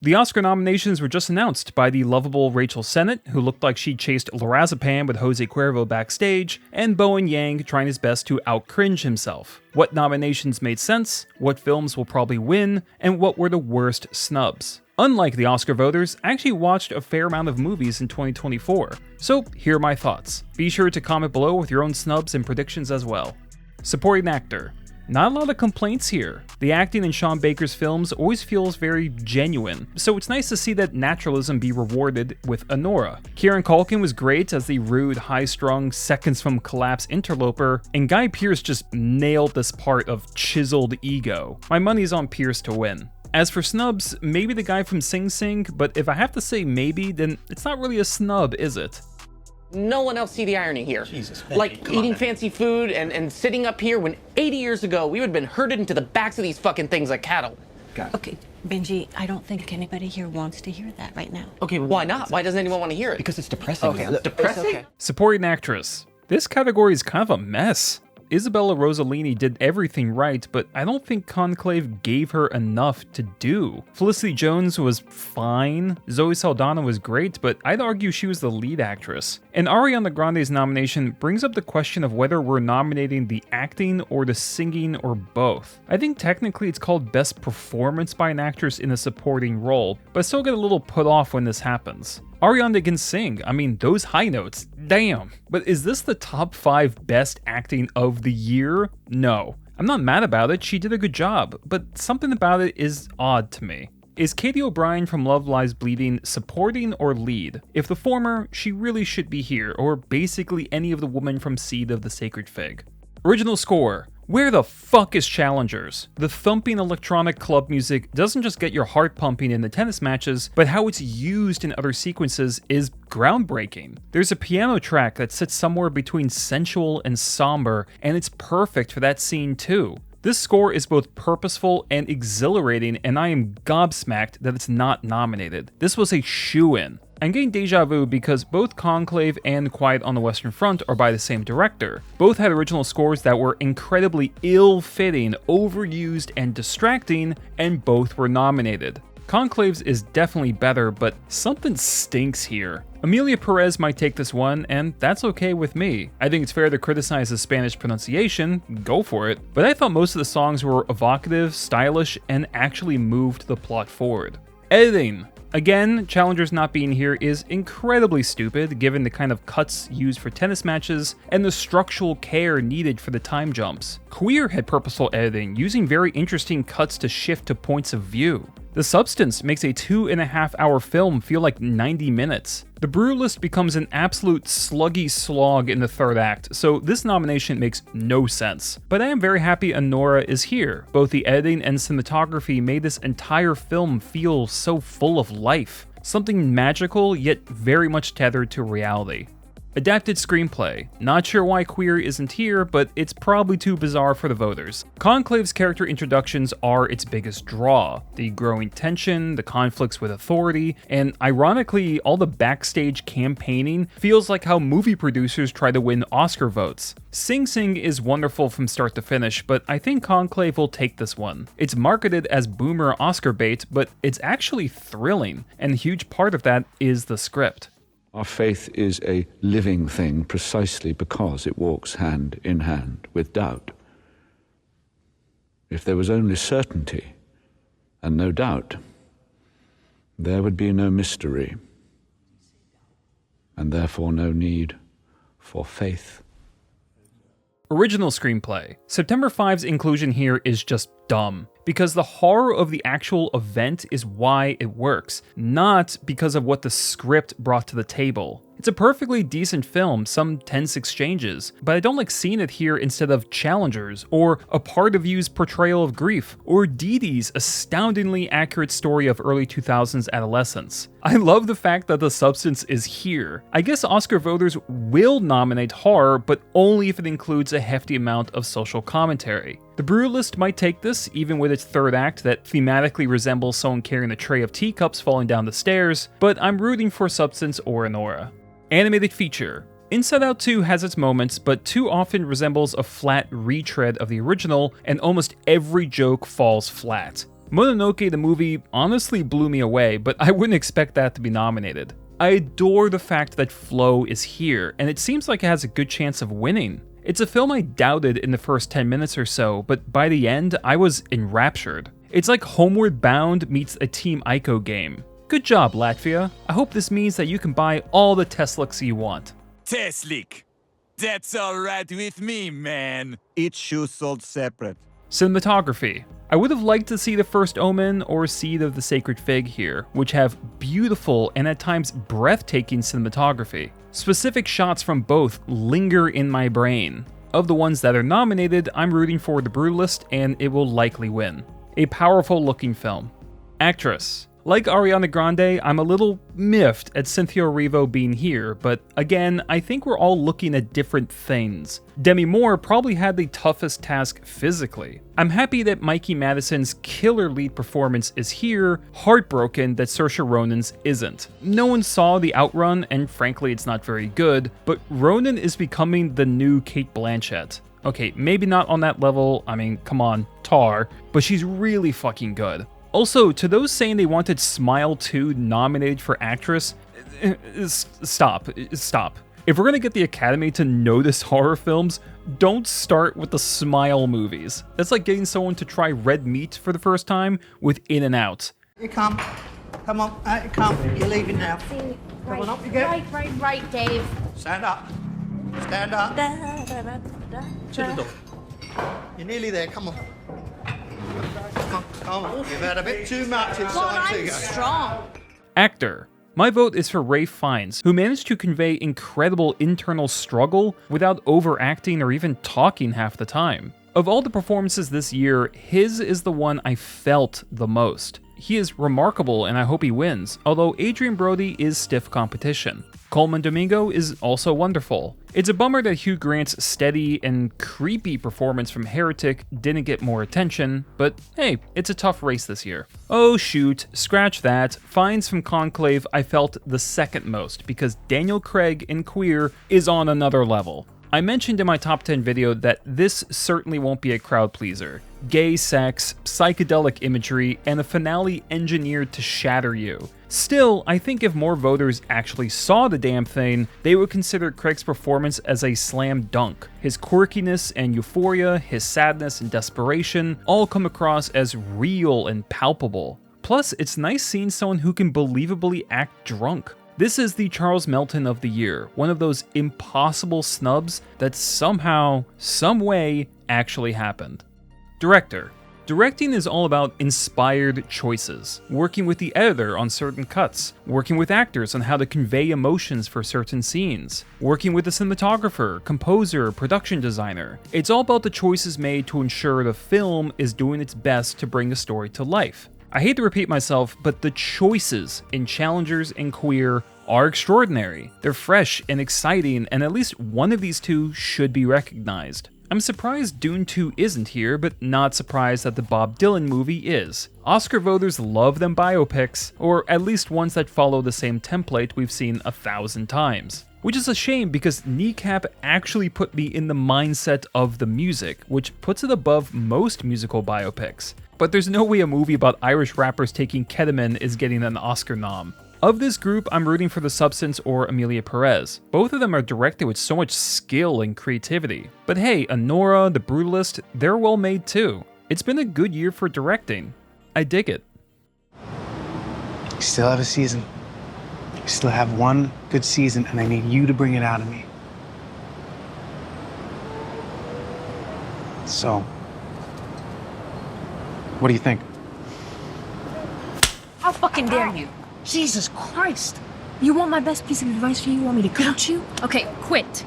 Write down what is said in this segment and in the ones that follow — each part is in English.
The Oscar nominations were just announced by the lovable Rachel Sennett, who looked like she chased lorazepam with Jose Cuervo backstage, and Bowen Yang trying his best to out-cringe himself. What nominations made sense, what films will probably win, and what were the worst snubs. Unlike the Oscar voters, I actually watched a fair amount of movies in 2024, so here are my thoughts. Be sure to comment below with your own snubs and predictions as well. Supporting actor. Not a lot of complaints here. The acting in Sean Baker's films always feels very genuine, so it's nice to see that naturalism be rewarded with Anora. Kieran Culkin was great as the rude, high-strung, seconds from collapse interloper, and Guy Pearce just nailed this part of chiseled ego. My money's on Pearce to win. As for snubs, maybe the guy from Sing Sing, but if I have to say maybe, then it's not really a snub, is it? No one else see the irony here. Jesus, Benji, like eating fancy food and sitting up here when 80 years ago we would have been herded into the backs of these fucking things like cattle. Okay, Benji, I don't think anybody here wants to hear that right now. Okay, why not? Why doesn't anyone want to hear it? Because it's depressing. Okay, Look, depressing? it's okay. Supporting actress. This category is kind of a mess. Isabella Rossellini did everything right, but I don't think Conclave gave her enough to do. Felicity Jones was fine, Zoe Saldana was great, but I'd argue she was the lead actress. And Ariana Grande's nomination brings up the question of whether we're nominating the acting or the singing or both. I think technically it's called Best Performance by an Actress in a Supporting Role, but I still get a little put off when this happens. Ariana can sing, I mean, those high notes, damn. But is this the top 5 best acting of the year? No. I'm not mad about it, she did a good job, but something about it is odd to me. Is Katie O'Brien from Love Lies Bleeding supporting or lead? If the former, she really should be here, or basically any of the women from Seed of the Sacred Fig. Original score. Where the fuck is Challengers? The thumping electronic club music doesn't just get your heart pumping in the tennis matches, but how it's used in other sequences is groundbreaking. There's a piano track that sits somewhere between sensual and somber, and it's perfect for that scene too. This score is both purposeful and exhilarating, and I am gobsmacked that it's not nominated. This was a shoo-in. I'm getting deja vu because both Conclave and Quiet on the Western Front are by the same director. Both had original scores that were incredibly ill-fitting, overused, and distracting, and both were nominated. Conclave's is definitely better, but something stinks here. Emilia Perez might take this one, and that's okay with me. I think it's fair to criticize the Spanish pronunciation, go for it, but I thought most of the songs were evocative, stylish, and actually moved the plot forward. Editing. Again, Challengers not being here is incredibly stupid given the kind of cuts used for tennis matches and the structural care needed for the time jumps. Queer had purposeful editing, using very interesting cuts to shift to points of view. The substance makes a 2.5-hour film feel like 90 minutes. The Brutalist becomes an absolute sluggy slog in the third act, so this nomination makes no sense. But I am very happy Anora is here. Both the editing and cinematography made this entire film feel so full of life. Something magical, yet very much tethered to reality. Adapted screenplay. Not sure why Queer isn't here, but it's probably too bizarre for the voters. Conclave's character introductions are its biggest draw. The growing tension, the conflicts with authority, and ironically, all the backstage campaigning feels like how movie producers try to win Oscar votes. Sing Sing is wonderful from start to finish, but I think Conclave will take this one. It's marketed as boomer Oscar bait, but it's actually thrilling, and a huge part of that is the script. Our faith is a living thing precisely because it walks hand in hand with doubt. If there was only certainty and no doubt, there would be no mystery, and therefore no need for faith. Original screenplay. September 5's inclusion here is just dumb, because the horror of the actual event is why it works, not because of what the script brought to the table. It's a perfectly decent film, some tense exchanges, but I don't like seeing it here instead of Challengers, or A Part of You's portrayal of grief, or Dee Dee's astoundingly accurate story of early 2000s adolescence. I love the fact that the substance is here. I guess Oscar voters will nominate horror, but only if it includes a hefty amount of social commentary. The Brutalist might take this, even with its third act that thematically resembles someone carrying a tray of teacups falling down the stairs, but I'm rooting for Substance or Anora. Animated feature. Inside Out 2 has its moments, but too often resembles a flat retread of the original, and almost every joke falls flat. Mononoke the movie honestly blew me away, but I wouldn't expect that to be nominated. I adore the fact that Flow is here, and it seems like it has a good chance of winning. It's a film I doubted in the first 10 minutes or so, but by the end, I was enraptured. It's like Homeward Bound meets a Team Ico game. Good job, Latvia. I hope this means that you can buy all the Tesliks you want. Teslik. That's alright with me, man. Each shoe sold separate. Cinematography. I would have liked to see The First Omen or Seed of the Sacred Fig here, which have beautiful and at times breathtaking cinematography. Specific shots from both linger in my brain. Of the ones that are nominated, I'm rooting for The Brutalist and it will likely win. A powerful looking film. Actress. Like Ariana Grande, I'm a little miffed at Cynthia Erivo being here, but again, I think we're all looking at different things. Demi Moore probably had the toughest task physically. I'm happy that Mikey Madison's killer lead performance is here, heartbroken that Saoirse Ronan's isn't. No one saw The Outrun, and frankly it's not very good, but Ronan is becoming the new Cate Blanchett. Okay, maybe not on that level, I mean, come on, Tar, but she's really fucking good. Also, to those saying they wanted Smile 2 nominated for actress, stop. If we're gonna get the Academy to notice horror films, don't start with the Smile movies. That's like getting someone to try Red Meat for the first time with In and Out. You come. Come on, out you come. You're leaving now. Right, on, up you go. right, Dave. Stand up. Stand up. To the door. You're nearly there, come on. Come on. You've had a bit too much. It's God, time to I'm go. strong. Actor. My vote is for Ralph Fiennes, who managed to convey incredible internal struggle without overacting or even talking half the time. Of all the performances this year, his is the one I felt the most. He is remarkable and I hope he wins, although Adrian Brody is stiff competition. Coleman Domingo is also wonderful. It's a bummer that Hugh Grant's steady and creepy performance from Heretic didn't get more attention, but hey, it's a tough race this year. Oh shoot, scratch that. Fiennes from Conclave I felt the second most because Daniel Craig in Queer is on another level. I mentioned in my top 10 video that this certainly won't be a crowd pleaser. Gay sex, psychedelic imagery, and a finale engineered to shatter you. Still, I think if more voters actually saw the damn thing, they would consider Craig's performance as a slam dunk. His quirkiness and euphoria, his sadness and desperation, all come across as real and palpable. Plus, it's nice seeing someone who can believably act drunk. This is the Charles Melton of the year, one of those impossible snubs that somehow, some way, actually happened. Director. Directing is all about inspired choices, working with the editor on certain cuts, working with actors on how to convey emotions for certain scenes, working with the cinematographer, composer, production designer. It's all about the choices made to ensure the film is doing its best to bring the story to life. I hate to repeat myself, but the choices in Challengers and Queer are extraordinary. They're fresh and exciting, and at least one of these two should be recognized. I'm surprised Dune 2 isn't here, but not surprised that the Bob Dylan movie is. Oscar voters love them biopics, or at least ones that follow the same template we've seen 1,000 times. Which is a shame because Kneecap actually put me in the mindset of the music, which puts it above most musical biopics. But there's no way a movie about Irish rappers taking ketamine is getting an Oscar nom. Of this group, I'm rooting for The Substance or Emilia Perez. Both of them are directed with so much skill and creativity. But hey, Anora, The Brutalist, they're well made too. It's been a good year for directing. I dig it. You still have a season. You still have one good season, and I need you to bring it out of me. So, what do you think? How fucking dare you? Jesus Christ. You want my best piece of advice for you? You want me to coach you? Okay, quit.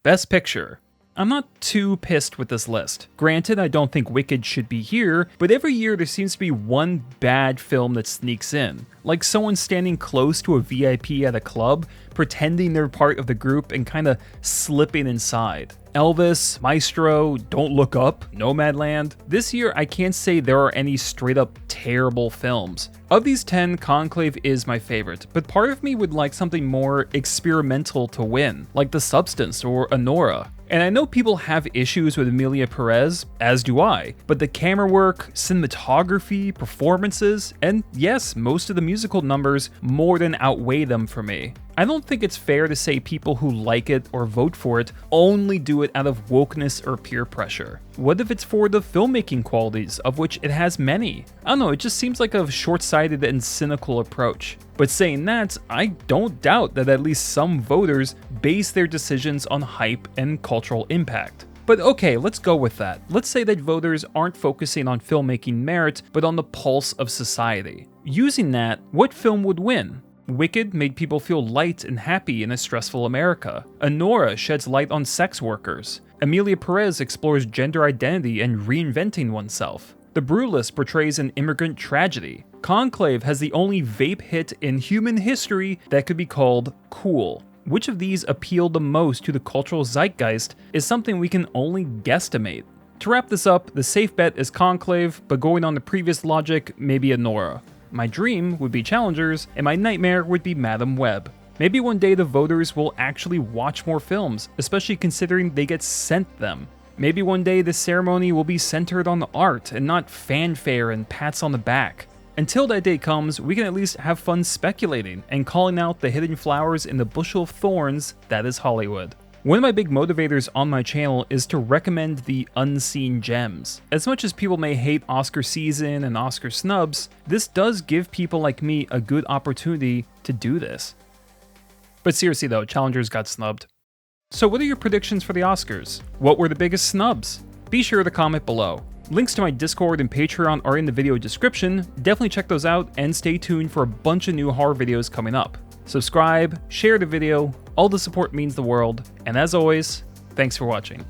Best Picture. I'm not too pissed with this list. Granted, I don't think Wicked should be here, but every year there seems to be one bad film that sneaks in. like someone standing close to a VIP at a club, pretending they're part of the group and kinda slipping inside. Elvis, Maestro, Don't Look Up, Nomadland. This year, I can't say there are any straight up terrible films. Of these 10, Conclave is my favorite, but part of me would like something more experimental to win, like The Substance or Anora. And I know people have issues with Emilia Perez, as do I, but the camera work, cinematography, performances, and yes, most of the musical numbers more than outweigh them for me. I don't think it's fair to say people who like it or vote for it only do it out of wokeness or peer pressure. What if it's for the filmmaking qualities, of which it has many? I don't know, it just seems like a short-sighted and cynical approach. But saying that, I don't doubt that at least some voters base their decisions on hype and cultural impact. But okay, let's go with that. Let's say that voters aren't focusing on filmmaking merit, but on the pulse of society. Using that, what film would win? Wicked made people feel light and happy in a stressful America. Anora sheds light on sex workers. Emilia Perez explores gender identity and reinventing oneself. The Brutalist portrays an immigrant tragedy. Conclave has the only vape hit in human history that could be called cool. Which of these appealed the most to the cultural zeitgeist is something we can only guesstimate. To wrap this up, the safe bet is Conclave, but going on the previous logic, maybe Anora. My dream would be Challengers, and my nightmare would be Madam Web. Maybe one day the voters will actually watch more films, especially considering they get sent them. Maybe one day the ceremony will be centered on the art and not fanfare and pats on the back. Until that day comes, we can at least have fun speculating and calling out the hidden flowers in the bushel of thorns that is Hollywood. One of my big motivators on my channel is to recommend the unseen gems. As much as people may hate Oscar season and Oscar snubs, this does give people like me a good opportunity to do this. But seriously though, Challengers got snubbed. So what are your predictions for the Oscars? What were the biggest snubs? Be sure to comment below. Links to my Discord and Patreon are in the video description, definitely check those out and stay tuned for a bunch of new horror videos coming up. Subscribe, share the video, all the support means the world, and as always, thanks for watching.